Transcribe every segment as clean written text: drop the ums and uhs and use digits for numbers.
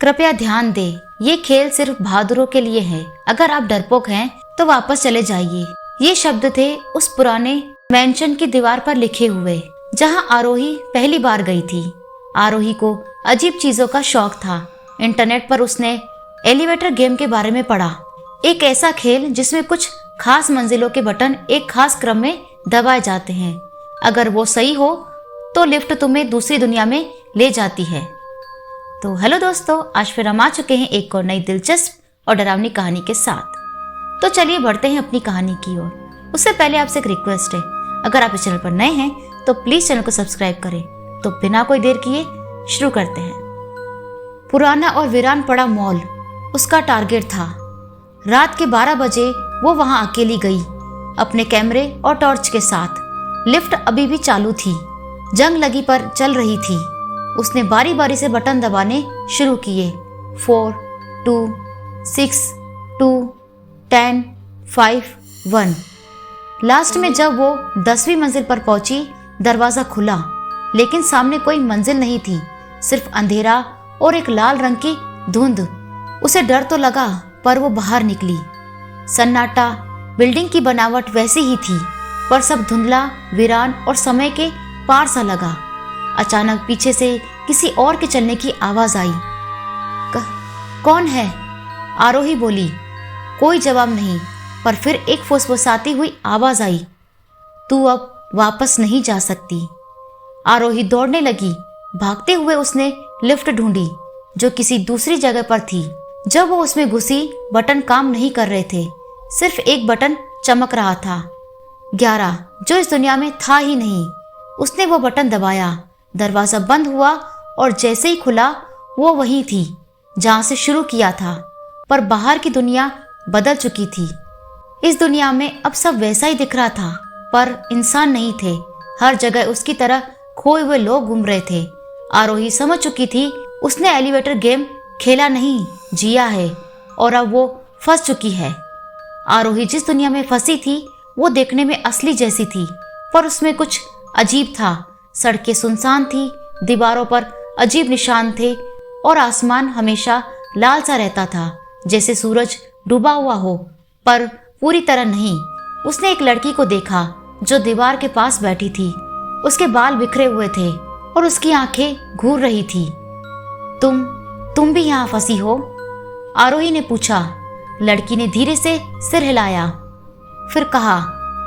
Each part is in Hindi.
कृपया ध्यान दें, ये खेल सिर्फ बहादुरों के लिए है। अगर आप डरपोक हैं तो वापस चले जाइए। ये शब्द थे उस पुराने मैंशन की दीवार पर लिखे हुए, जहां आरोही पहली बार गई थी। आरोही को अजीब चीजों का शौक था। इंटरनेट पर उसने एलिवेटर गेम के बारे में पढ़ा, एक ऐसा खेल जिसमें कुछ खास मंजिलों के बटन एक खास क्रम में दबाए जाते हैं। अगर वो सही हो तो लिफ्ट तुम्हें दूसरी दुनिया में ले जाती है। तो हेलो दोस्तों, आज फिर हम आ चुके हैं एक और नई दिलचस्प और डरावनी कहानी के साथ। तो चलिए बढ़ते हैं अपनी कहानी की ओर। उससे पहले आपसे एक रिक्वेस्ट है, अगर आप इस चैनल पर नए हैं तो प्लीज चैनल को सब्सक्राइब करें। तो बिना कोई देर किए शुरू करते हैं। पुराना और वीरान पड़ा मॉल उसका टारगेट था। रात के 12 बजे वो वहां अकेली गई, अपने कैमरे और टॉर्च के साथ। लिफ्ट अभी भी चालू थी, जंग लगी पर चल रही थी। उसने बारी बारी से बटन दबाने शुरू किए। 4, 2, 6, 2, 10, 5, 1। लास्ट में जब वो 10वीं मंजिल पर पहुंची, दरवाजा खुला, लेकिन सामने कोई मंजिल नहीं थी, सिर्फ अंधेरा और एक लाल रंग की धुंध। उसे डर तो लगा, पर वो बाहर निकली। सन्नाटा, बिल्डिंग की बनावट वैसी ही थी, पर सब धुंधला, वीरान और समय के पार सा लगा। अचानक पीछे से किसी और के चलने की आवाज आई। कौन है? आरोही बोली। कोई जवाब नहीं, पर फिर एक फुसफुसाती हुई आवाज आई। तू अब वापस नहीं जा सकती। आरोही दौड़ने लगी। भागते हुए उसने लिफ्ट ढूंढी, जो किसी दूसरी जगह पर थी। जब वो उसमें घुसी, बटन काम नहीं कर रहे थे। सिर्फ एक बटन चमक रहा था, 11, जो इस दुनिया में था ही नहीं। उसने वो बटन दबाया, दरवाजा बंद हुआ और जैसे ही खुला, वो वहीं थी जहां से शुरू किया था। पर बाहर की दुनिया बदल चुकी थी। इस दुनिया में अब सब वैसा ही दिख रहा था, पर इंसान नहीं थे। हर जगह उसकी तरह खोए हुए लोग घूम रहे थे। आरोही समझ चुकी थी, उसने एलिवेटर गेम खेला नहीं, जिया है, और अब वो फंस चुकी है। आरोही जिस दुनिया में फंसी थी, वो देखने में असली जैसी थी, पर उसमें कुछ अजीब था। सड़कें सुनसान थी, दीवारों पर अजीब निशान थे, और आसमान हमेशा लाल सा रहता था, जैसे सूरज डूबा हुआ हो, पर पूरी तरह नहीं। उसने एक लड़की को देखा जो दीवार के पास बैठी थी। उसके बाल बिखरे हुए थे और उसकी आंखें घूर रही थी। तुम भी यहाँ फंसी हो? आरोही ने पूछा। लड़की ने धीरे से सिर हिलाया, फिर कहा,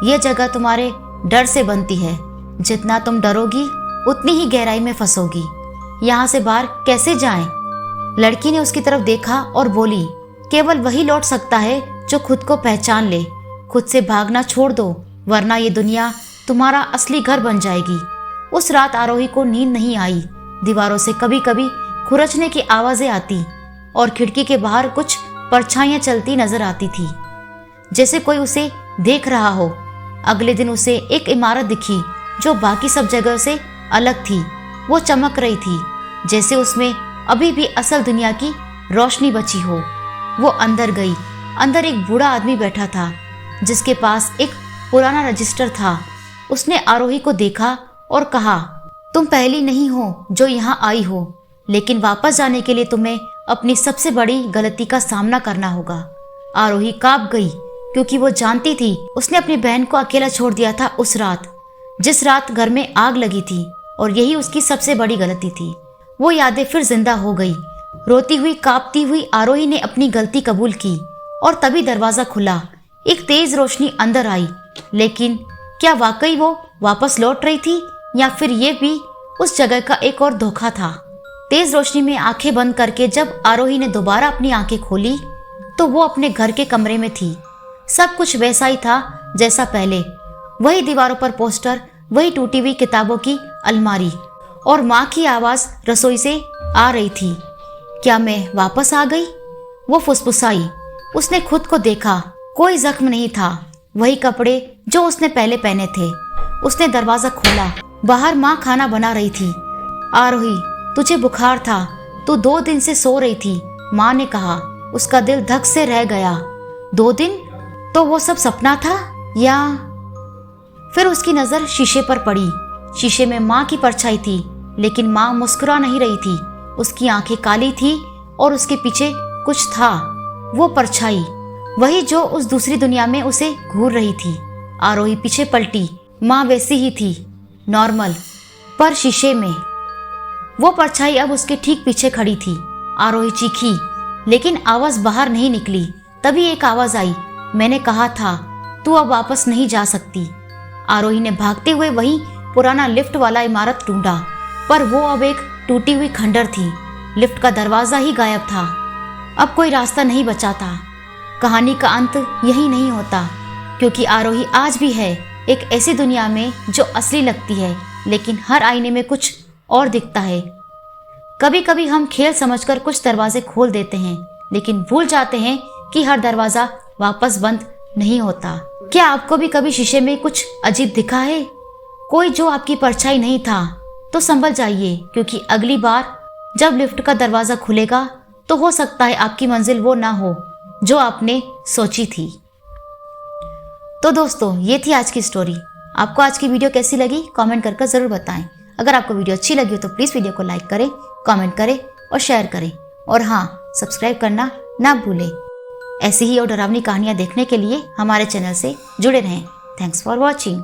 यह जगह तुम्हारे डर से बनती है। जितना तुम डरोगी, उतनी ही गहराई में फंसोगी। यहाँ से बाहर कैसे जाएं? लड़की ने उसकी तरफ देखा और बोली, केवल वही लौट सकता है जो खुद को पहचान ले। खुद से भागना छोड़ दो, वरना ये दुनिया तुम्हारा असली घर बन जाएगी। उस रात आरोही को नींद नहीं आई। दीवारों से कभी कभी खुरचने की आवाजें आती और खिड़की के बाहर कुछ परछाइयां चलती नजर आती थी, जैसे कोई उसे देख रहा हो। अगले दिन उसे एक इमारत दिखी जो बाकी सब जगह से अलग थी। वो चमक रही थी, जैसे उसमें अभी भी असल दुनिया की रोशनी बची हो। वो अंदर गई। अंदर एक बूढ़ा आदमी बैठा था, जिसके पास एक पुराना रजिस्टर था। उसने आरोही को देखा और कहा, तुम पहली नहीं हो जो यहाँ आई हो, लेकिन वापस जाने के लिए तुम्हें अपनी सबसे बड़ी गलती का सामना करना होगा। आरोही कांप गई, क्योंकि वो जानती थी उसने अपनी बहन को अकेला छोड़ दिया था उस रात, जिस रात घर में आग लगी थी, और यही उसकी सबसे बड़ी गलती थी। वो यादें फिर जिंदा हो गई। रोती हुई, कांपती हुई आरोही ने अपनी गलती कबूल की, और तभी दरवाजा खुला। एक तेज रोशनी अंदर आई, लेकिन क्या वाकई वो वापस लौट रही थी, या फिर ये भी उस जगह का एक और धोखा था? तेज रोशनी में आंखें बंद करके जब आरोही ने दोबारा अपनी आंखें खोली, तो वो अपने घर के कमरे में थी। सब कुछ वैसा ही था जैसा पहले। वही दीवारों पर पोस्टर, वही टूटी हुई किताबों की अलमारी, और माँ की आवाज रसोई से आ रही थी। क्या मैं वापस आ गई? वो फुसफुसाई। उसने खुद को देखा, कोई जख्म नहीं था, वही कपड़े जो उसने पहले पहने थे। उसने दरवाजा खोला। बाहर माँ खाना बना रही थी। आरोही, तुझे बुखार था, तू 2 दिन से सो रही थी, माँ ने कहा। उसका दिल धक से रह गया। 2 दिन? तो वो सब सपना था, या फिर उसकी नजर शीशे पर पड़ी। शीशे में माँ की परछाई थी, लेकिन माँ मुस्कुरा नहीं रही थी। उसकी आंखें काली थी और उसके पीछे कुछ था, वो परछाई, वही जो उस दूसरी दुनिया में उसे घूर रही थी। आरोही पीछे पलटी। माँ वैसी ही थी, नॉर्मल, पर शीशे में। वो परछाई अब उसके ठीक पीछे खड़ी थी। आरोही चीखी, लेकिन आवाज बाहर नहीं निकली। तभी एक आवाज आई, मैंने कहा था तू अब वापस नहीं जा सकती। आरोही ने भागते हुए वही पुराना लिफ्ट वाला इमारत ढूंढा, पर वो अब एक टूटी हुई खंडर थी। लिफ्ट का दरवाजा ही गायब था। अब कोई रास्ता नहीं बचा था। कहानी का अंत यही नहीं होता, क्योंकि आरोही आज भी है एक ऐसी दुनिया में जो असली लगती है, लेकिन हर आईने में कुछ और दिखता है। कभी कभी हम खेल समझकर कुछ दरवाजे खोल देते हैं, लेकिन भूल जाते हैं कि हर दरवाजा वापस बंद नहीं होता। क्या आपको भी कभी शीशे में कुछ अजीब दिखा है, कोई जो आपकी परछाई नहीं था? तो संभल जाइए, क्योंकि अगली बार जब लिफ्ट का दरवाजा खुलेगा तो हो सकता है आपकी मंजिल वो ना हो जो आपने सोची थी। तो दोस्तों, ये थी आज की स्टोरी। आपको आज की वीडियो कैसी लगी कमेंट करके ज़रूर बताएं। अगर आपको वीडियो अच्छी लगी हो तो प्लीज़ वीडियो को लाइक करें, कमेंट करें और शेयर करें। और हाँ, सब्सक्राइब करना ना भूलें। ऐसी ही और डरावनी कहानियाँ देखने के लिए हमारे चैनल से जुड़े रहें। Thanks for watching.